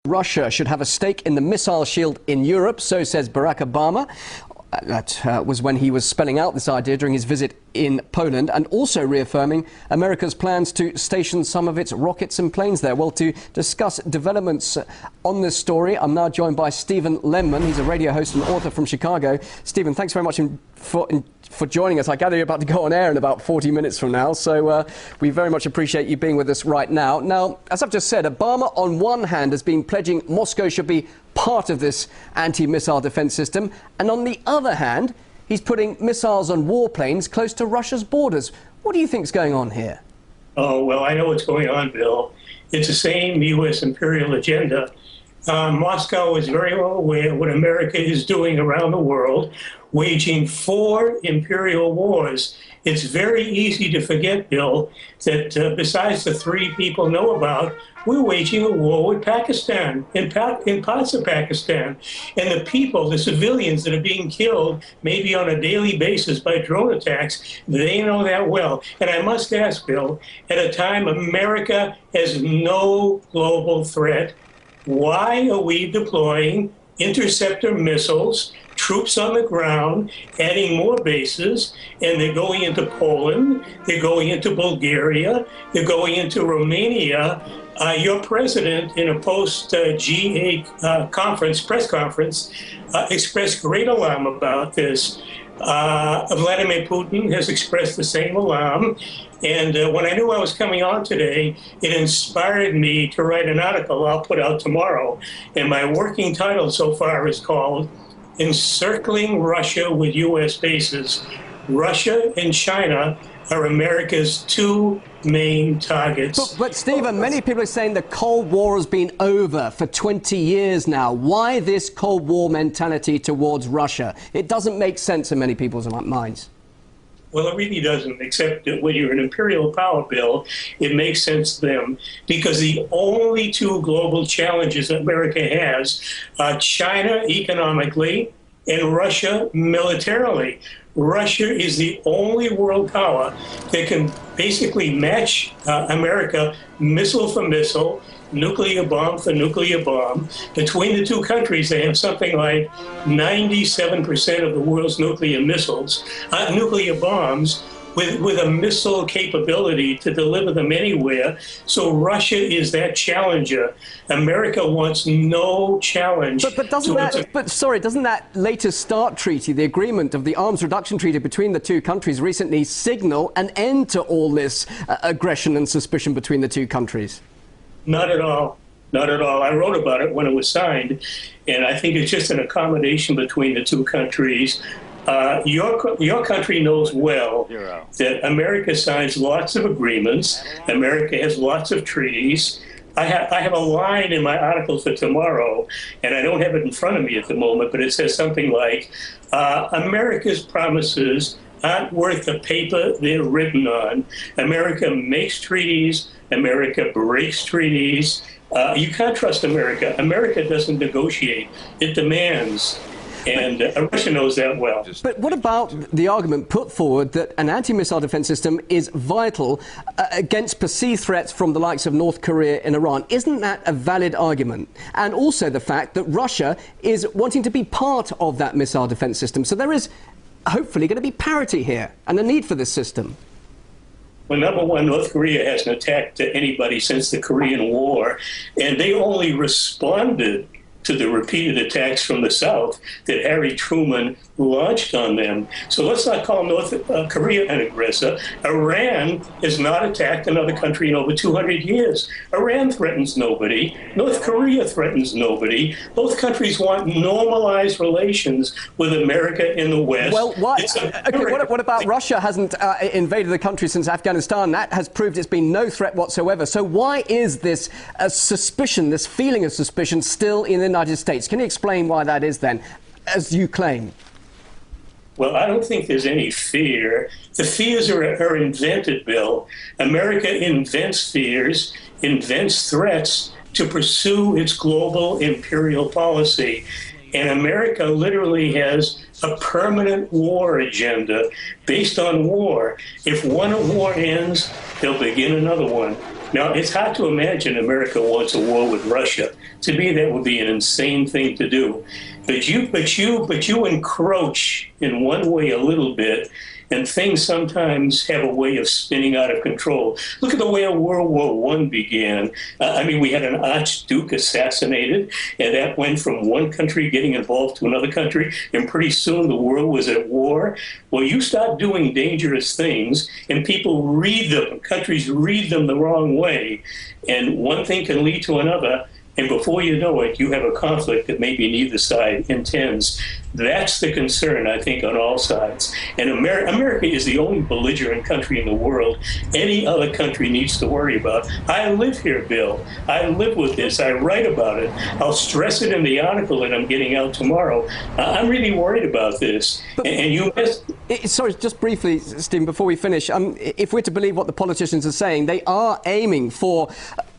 Russia should have a stake in the missile shield in Europe, so says Barack Obama. That was when he was spelling out this idea during his visit in Poland, and also reaffirming America's plans to station some of its rockets and planes there. Well, to discuss developments on this story, I'm now joined by Stephen Lenman. He's a radio host and author from Chicago. Stephen, thanks very much for joining us. I gather you're about to go on air in about 40 minutes from now, so we very much appreciate you being with us right now. Now, as I've just said, Obama on one hand has been pledging Moscow should be part of this anti-missile defense system, and on the other hand, he's putting missiles on warplanes close to Russia's borders. What do you think's going on here? Oh, well, I know what's going on, Bill. It's the same U.S. imperial agenda. Moscow is very well aware of what America is doing around the world, waging 4 imperial wars. It's very easy to forget, Bill, that besides the 3 people know about, we're waging a war with Pakistan, in parts of Pakistan. And the people, the civilians that are being killed, maybe on a daily basis by drone attacks, they know that well. And I must ask, Bill, at a time America has no global threat, why are we deploying interceptor missiles, troops on the ground, adding more bases, and they're going into Poland, they're going into Bulgaria, they're going into Romania? Your president, in a post-G8 press conference, expressed great alarm about this. Vladimir Putin has expressed the same alarm. And when I knew I was coming on today, it inspired me to write an article I'll put out tomorrow. And my working title so far is called Encircling Russia with U.S. Bases. Russia and China are America's 2 main targets. But Stephen, many people are saying the Cold War has been over for 20 years now. Why this Cold War mentality towards Russia? It doesn't make sense in many people's minds. Well, it really doesn't, except that when you're an imperial power, Bill, it makes sense to them, because the only 2 global challenges America has are China economically and Russia militarily. Russia is the only world power that can basically match America missile for missile, nuclear bomb for nuclear bomb. Between the 2 countries, they have something like 97% of the world's nuclear missiles, nuclear bombs, with a missile capability to deliver them anywhere. So Russia is that challenger. America wants no challenge. But doesn't that latest START treaty, the agreement of the arms reduction treaty between the 2 countries, recently signal an end to all this aggression and suspicion between the 2 countries? Not at all. Not at all. I wrote about it when it was signed, and I think it's just an accommodation between the 2 countries. Your country knows well that America signs lots of agreements. America has lots of treaties. I have a line in my article for tomorrow, and I don't have it in front of me at the moment, but it says something like, America's promises aren't worth the paper they're written on. America makes treaties. America breaks treaties. You can't trust America. America doesn't negotiate. It demands. And Russia knows that well. But what about the argument put forward that an anti-missile defense system is vital against perceived threats from the likes of North Korea and Iran? Isn't that a valid argument? And also the fact that Russia is wanting to be part of that missile defense system. So there is hopefully going to be parity here and a need for this system. Well, number one, North Korea hasn't attacked anybody since the Korean War, and they only responded to the repeated attacks from the South that Harry Truman launched on them. So let's not call North Korea an aggressor. Iran has not attacked another country in over 200 years. Iran threatens nobody. North Korea threatens nobody. Both countries want normalized relations with America in the West. Well, what about Russia hasn't invaded the country since Afghanistan? That has proved it's been no threat whatsoever. So why is this suspicion, this feeling of suspicion, still in the United States? Can you explain why that is then, as you claim? Well, I don't think there's any fear. The fears are invented, Bill. America invents fears, invents threats to pursue its global imperial policy. And America literally has a permanent war agenda based on war. If one war ends, they'll begin another one. Now, it's hard to imagine America wants a war with Russia. To me, that would be an insane thing to do. But you encroach in one way a little bit, and things sometimes have a way of spinning out of control. Look at the way World War I began. We had an archduke assassinated, and that went from one country getting involved to another country, and pretty soon the world was at war. Well, you start doing dangerous things, and people read them, countries read them the wrong way, and one thing can lead to another. And before you know it, you have a conflict that maybe neither side intends. That's the concern, I think, on all sides. And America is the only belligerent country in the world any other country needs to worry about. I live here, Bill. I live with this. I write about it. I'll stress it in the article that I'm getting out tomorrow. I'm really worried about this. And you missed... Sorry, just briefly, Stephen, before we finish, if we're to believe what the politicians are saying, they are aiming for...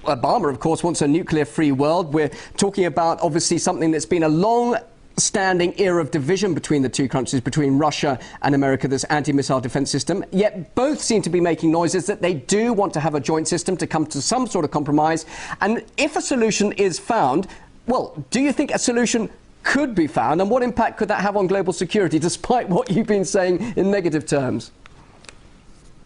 Obama, of course, wants a nuclear-free world. We're talking about, obviously, something that's been a long-standing era of division between the two countries, between Russia and America, this anti-missile defense system. Yet both seem to be making noises that they do want to have a joint system to come to some sort of compromise. And if a solution is found, well, do you think a solution could be found? And what impact could that have on global security, despite what you've been saying in negative terms?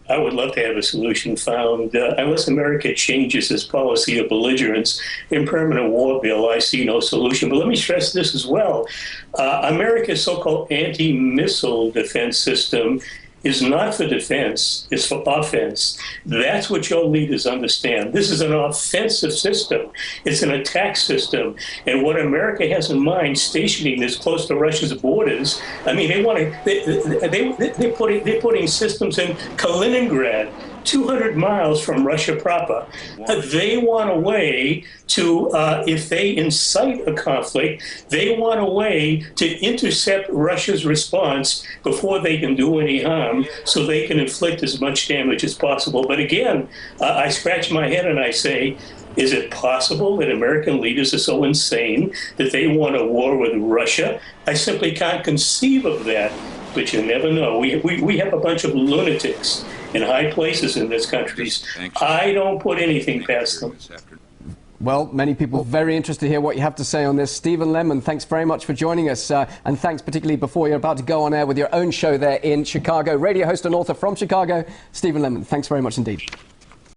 I would love to have a solution found. Unless America changes its policy of belligerence in permanent war, Bill, I see no solution. But let me stress this as well. America's so-called anti-missile defense system is not for defense, it's for offense. That's what your leaders understand. This is an offensive system. It's an attack system. And what America has in mind, stationing this close to Russia's borders, they're putting systems in Kaliningrad, 200 miles from Russia proper. They want a way to, if they incite a conflict, they want a way to intercept Russia's response before they can do any harm, so they can inflict as much damage as possible. But again, I scratch my head and I say, is it possible that American leaders are so insane that they want a war with Russia? I simply can't conceive of that, but you never know. We have a bunch of lunatics in high places in this country. I don't put anything past them. Well, many people very interested to hear what you have to say on this. Stephen Lemon, thanks very much for joining us. And thanks particularly before you're about to go on air with your own show there in Chicago. Radio host and author from Chicago, Stephen Lemon. Thanks very much indeed.